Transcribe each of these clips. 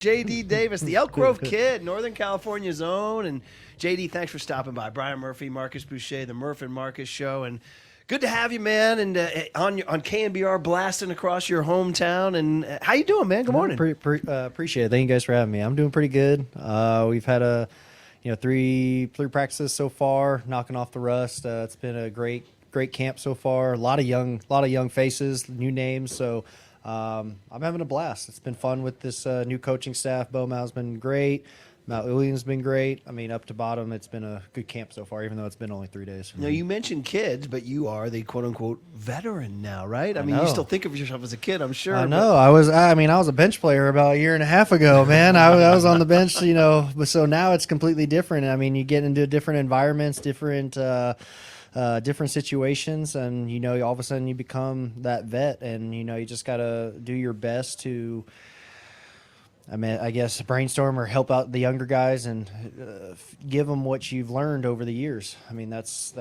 J.D. Davis, the Elk Grove kid, Northern California's own. And J.D., thanks for stopping by. Brian Murphy, Marcus Boucher, the Murph and Marcus Show. And good to have you, man. And on KNBR, blasting across your hometown. And how you doing, man? Good morning. Appreciate it. Thank you guys for having me. I'm doing pretty good. We've had three practices so far, knocking off the rust. It's been a great camp so far. A lot of young faces, new names. So I'm having a blast. It's been fun with this new coaching staff. Bo Mal's been great. Matt Williams been great. I mean, up to bottom, it's been a good camp so far, even though it's been only 3 days. Now, you mentioned kids, but you are the quote-unquote veteran now, right? I mean, you still think of yourself as a kid, I'm sure. I know. I was a bench player about a year and a half ago, man. I was on the bench, but so now it's completely different. I mean, you get into different environments, different situations, and all of a sudden you become that vet, and you just got to do your best to, I guess, brainstorm or help out the younger guys and give them what you've learned over the years. I mean, that's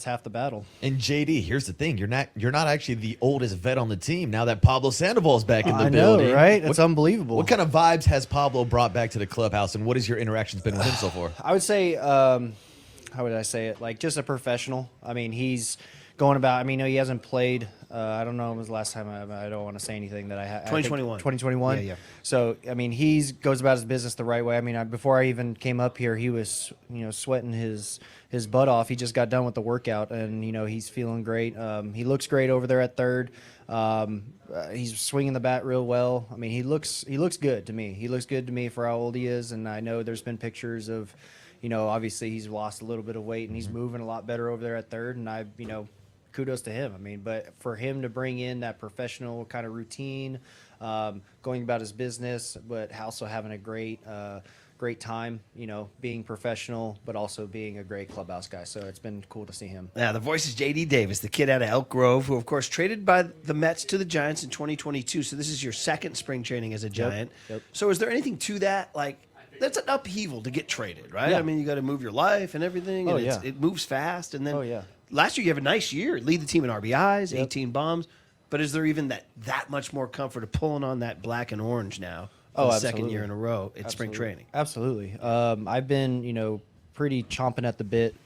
half the battle. And JD, here's the thing: you're not actually the oldest vet on the team now that Pablo Sandoval's back in the building. I know, right? It's unbelievable. What kind of vibes has Pablo brought back to the clubhouse, and what has your interactions been with him so far? I would say, how would I say it? Like, just a professional. I mean, he's going about. I mean, he hasn't played. I don't know when was the last time. I don't want to say anything that I had. 2021. 2021. Yeah. So, I mean, goes about his business the right way. I mean, before I even came up here, he was, sweating his butt off. He just got done with the workout, and he's feeling great. He looks great over there at third. He's swinging the bat real well. I mean, he looks good to me. He looks good to me for how old he is, and I know there's been pictures of, obviously he's lost a little bit of weight, and he's moving a lot better over there at third, and kudos to him. I mean, but for him to bring in that professional kind of routine, going about his business, but also having a great time, being professional, but also being a great clubhouse guy. So it's been cool to see him. Yeah, the voice is J.D. Davis, the kid out of Elk Grove, who, of course, traded by the Mets to the Giants in 2022. So this is your second spring training as a Giant. Yep. So is there anything to that? Like, that's an upheaval to get traded, right? Yeah. I mean, you got to move your life and everything. And it moves fast. And then last year you have a nice year. Lead the team in RBIs, 18 bombs. But is there even that much more comfort of pulling on that black and orange now for the second year in a row at spring training? Absolutely. I've been, pretty chomping at the bit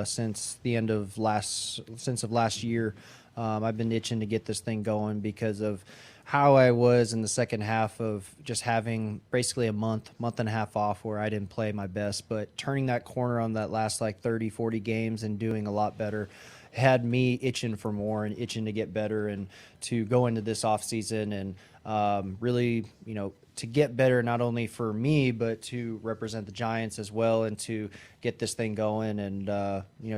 since the end of last year. I've been itching to get this thing going because of how I was in the second half of just having basically a month and a half off where I didn't play my best, but turning that corner on that last 30, 40 games and doing a lot better had me itching for more and itching to get better and to go into this off season and really, to get better, not only for me, but to represent the Giants as well and to get this thing going and,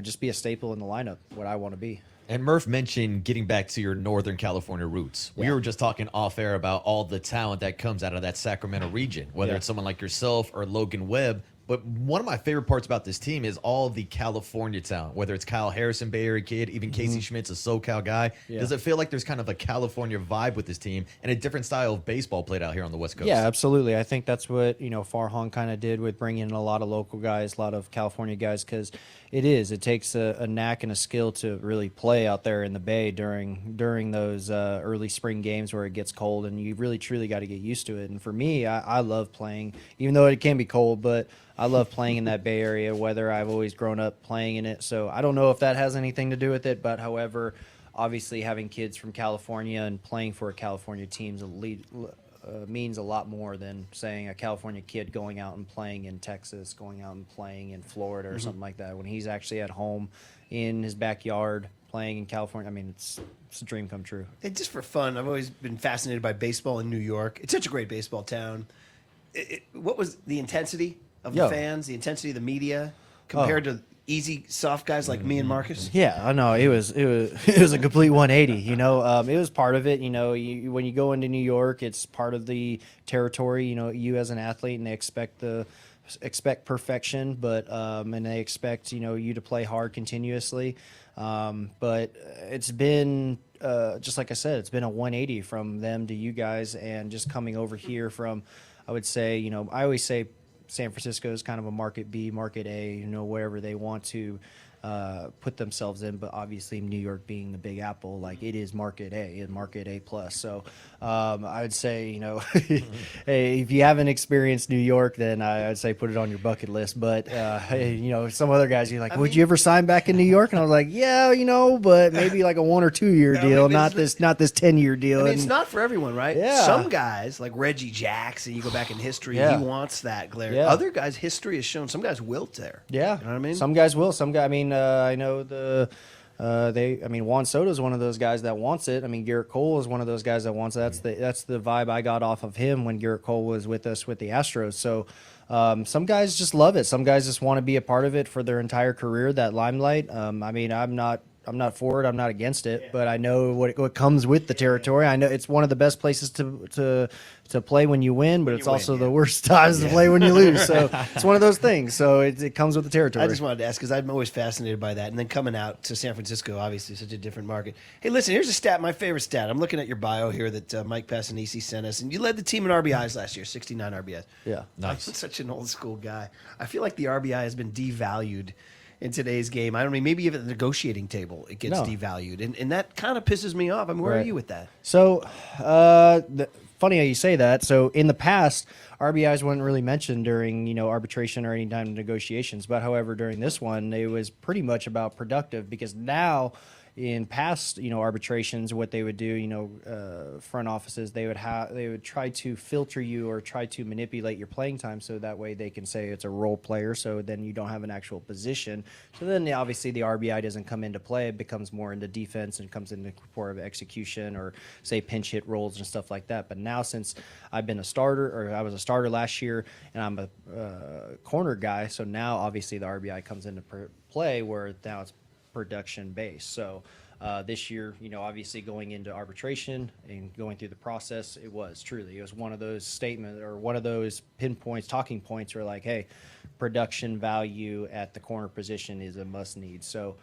just be a staple in the lineup, what I want to be. And Murph mentioned getting back to your Northern California roots. We were just talking off air about all the talent that comes out of that Sacramento region, whether it's someone like yourself or Logan Webb. But one of my favorite parts about this team is all the California talent, whether it's Kyle Harrison, Bay Area kid, even Casey Schmidt's a SoCal guy. Yeah. Does it feel like there's kind of a California vibe with this team and a different style of baseball played out here on the West Coast? Yeah, absolutely. I think that's what, Farhan kind of did with bringing in a lot of local guys, a lot of California guys, because it takes a knack and a skill to really play out there in the Bay during those early spring games where it gets cold, and you really, truly got to get used to it. And for me, I love playing, even though it can be cold, but I love playing in that Bay Area weather. I've always grown up playing in it. So I don't know if that has anything to do with it, but however, obviously having kids from California and playing for a California team means a lot more than saying a California kid going out and playing in Texas, going out and playing in Florida or something like that. When he's actually at home in his backyard playing in California, I mean, it's a dream come true. And just for fun, I've always been fascinated by baseball in New York. It's such a great baseball town. What was the intensity of the fans, the intensity of the media compared to easy, soft guys like me and Marcus? Yeah, I know. It was a complete 180. It was part of it. When you go into New York, it's part of the territory. You as an athlete, and they expect perfection, but and they expect you to play hard continuously. But it's been just like I said, it's been a 180 from them to you guys, and just coming over here from, I would say, I always say San Francisco is kind of a market B, market A, wherever they want to put themselves in. But obviously, New York being the Big Apple, like it is Market A and Market A plus. So I would say, hey, if you haven't experienced New York, then I'd say put it on your bucket list. But hey, some other guys, you're like, would you ever sign back in New York? And I was like, yeah, but maybe like a 1 or 2 year deal, not this 10-year deal. I mean, it's not for everyone, right? Yeah. Some guys, like Reggie Jackson, you go back in history, Yeah. he wants that glare. Yeah. Other guys, history has shown some guys wilt there. Yeah. You know what I mean? Some guys will. Some guys, I mean, I know Juan Soto is one of those guys that wants it. I mean, Garrett Cole is one of those guys that wants it. That's the vibe I got off of him when Garrett Cole was with us with the Astros. So some guys just love it. Some guys just want to be a part of it for their entire career, that limelight. I mean, I'm not for it. I'm not against it, but I know what comes with the territory. I know it's one of the best places to play when you win, but it's also the worst times to play when you lose. So it's one of those things. So it comes with the territory. I just wanted to ask because I'm always fascinated by that. And then coming out to San Francisco, obviously such a different market. Hey, listen, here's a stat, my favorite stat. I'm looking at your bio here that Mike Passanisi sent us. And you led the team in RBIs last year, 69 RBIs. Yeah. Nice. I'm such an old school guy. I feel like the RBI has been devalued in today's game. I don't mean, maybe even at the negotiating table, it gets devalued. And that kind of pisses me off. I mean, where are you with that? So, funny how you say that. So, in the past, RBIs weren't really mentioned during, arbitration or any time negotiations. But, however, during this one, it was pretty much about productive because now in past, arbitrations, what they would do, front offices, they would try to filter you or try to manipulate your playing time so that way they can say it's a role player. So then you don't have an actual position. So then obviously the RBI doesn't come into play. It becomes more into defense and comes into more of execution or say pinch hit roles and stuff like that. But now since I've been a starter, or I was a starter last year and I'm a corner guy, so now obviously the RBI comes into play where now it's production based. So this year, obviously going into arbitration and going through the process, it was one of those statements or one of those pinpoints, talking points where like, hey, production value at the corner position is a must need. So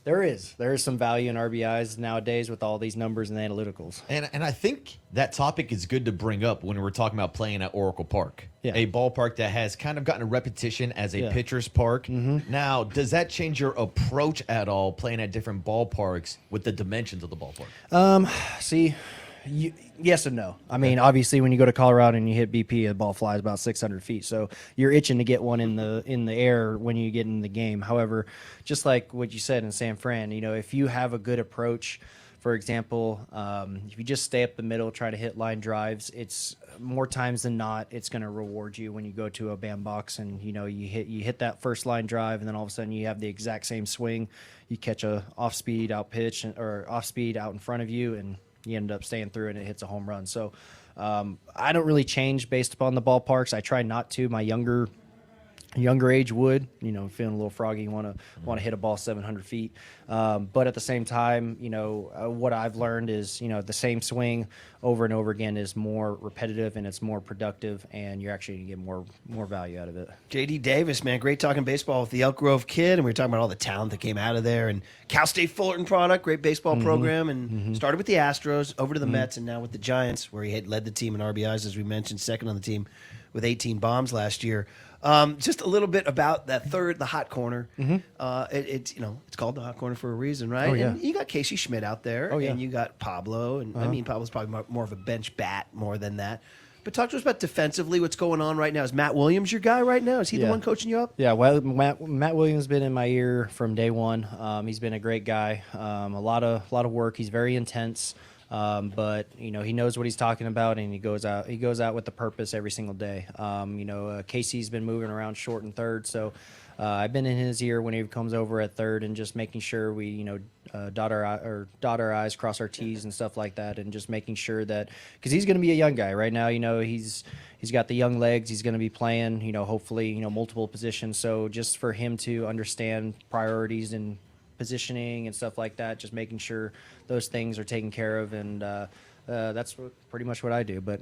there is some value in RBIs nowadays with all these numbers and analyticals. And I think that topic is good to bring up when we're talking about playing at Oracle Park, a ballpark that has kind of gotten a repetition as a pitcher's park. Now, does that change your approach at all playing at different ballparks with the dimensions of the ballpark? Yes and no. I mean, obviously, when you go to Colorado and you hit BP, the ball flies about 600 feet. So you're itching to get one in the air when you get in the game. However, just like what you said in San Fran, if you have a good approach, for example, if you just stay up the middle, try to hit line drives, it's more times than not, it's going to reward you when you go to a bandbox and you hit that first line drive, and then all of a sudden you have the exact same swing. You catch a off speed out pitch or off speed out in front of you, and you end up staying through and it hits a home run. So I don't really change based upon the ballparks. I try not to. My younger age would, feeling a little froggy, want to hit a ball 700 feet. But at the same time, what I've learned is, the same swing over and over again is more repetitive and it's more productive, and you're actually going to get more value out of it. JD Davis, man, great talking baseball with the Elk Grove kid, and we were talking about all the talent that came out of there. And Cal State Fullerton product, great baseball program, and started with the Astros, over to the Mets, and now with the Giants, where he had led the team in RBIs, as we mentioned, second on the team with 18 bombs last year. Just a little bit about that the hot corner. It's called the hot corner for a reason, right? Oh, yeah. And you got Casey Schmidt out there, Oh, yeah. and you got Pablo, and I mean Pablo's probably more of a bench bat more than that. But talk to us about defensively, what's going on right now. Is Matt Williams your guy right now? Is he the one coaching you up? Yeah, well, Matt Williams has been in my ear from day one. He's been a great guy. A lot of work. He's very intense. But he knows what he's talking about, and he goes out with the purpose every single day. Casey's been moving around short and third, so I've been in his ear when he comes over at third, and just making sure we dot our I's, cross our T's, and stuff like that, and just making sure that because he's going to be a young guy right now. He's got the young legs. He's going to be playing hopefully multiple positions. So just for him to understand priorities and positioning and stuff like that, just making sure those things are taken care of. And that's pretty much what I do. But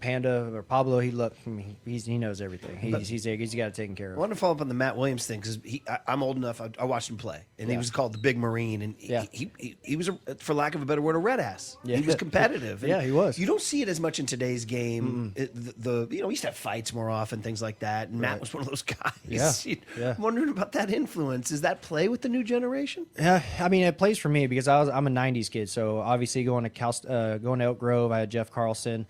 Panda or Pablo, he knows everything. He's got it taken care I of. want to follow up on the Matt Williams thing because I'm old enough. I watched him play, and he was called the Big Marine, and he was, for lack of a better word, a red ass. Yeah. He was competitive. And Yeah, he was. You don't see it as much in today's game. We used to have fights more often, things like that. And Matt was one of those guys. Yeah. I'm wondering about that influence. Does that play with the new generation? Yeah, I mean, it plays for me because I'm a '90s kid. So obviously going to Elk Grove, I had Jeff Carlson.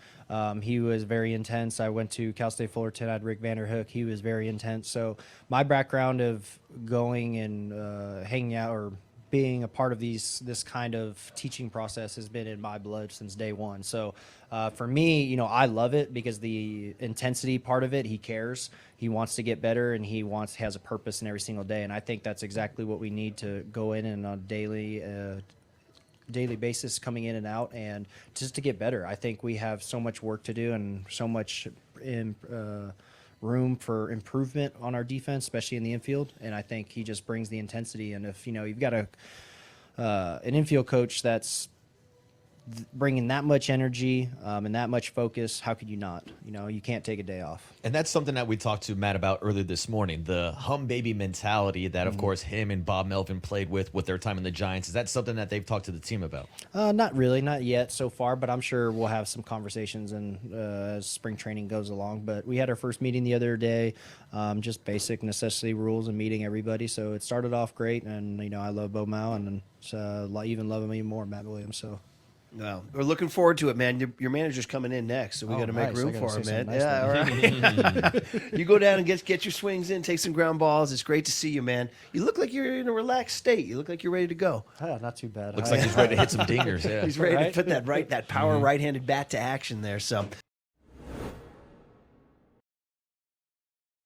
He was very intense. I went to Cal State Fullerton. I had Rick Vanderhook. He was very intense. So my background of going and hanging out or being a part of this kind of teaching process has been in my blood since day one. So for me, I love it because the intensity part of it, he cares. He wants to get better, and has a purpose in every single day. And I think that's exactly what we need to go in and on a daily basis, coming in and out, and just to get better. I think we have so much work to do and so much room for improvement on our defense, especially in the infield. And I think he just brings the intensity. And if you've got an infield coach that's bringing that much energy and that much focus, how could you not? You can't take a day off. And that's something that we talked to Matt about earlier this morning, the hum baby mentality that, of course, him and Bob Melvin played with their time in the Giants. Is that something that they've talked to the team about? Not really, not yet so far, but I'm sure we'll have some conversations as spring training goes along. But we had our first meeting the other day, just basic necessity rules and meeting everybody. So it started off great, and I love Bo Mao, and even love him even more, Matt Williams. So. Well, we're looking forward to it, man. Your manager's coming in next, so we got to make room for him, man. Nice All right. You go down and get your swings in, take some ground balls. It's great to see you, man. You look like you're in a relaxed state. You look like you're ready to go. Not too bad. Looks like he's ready to hit some dingers. Yeah, He's ready to put that power right-handed bat to action there. So.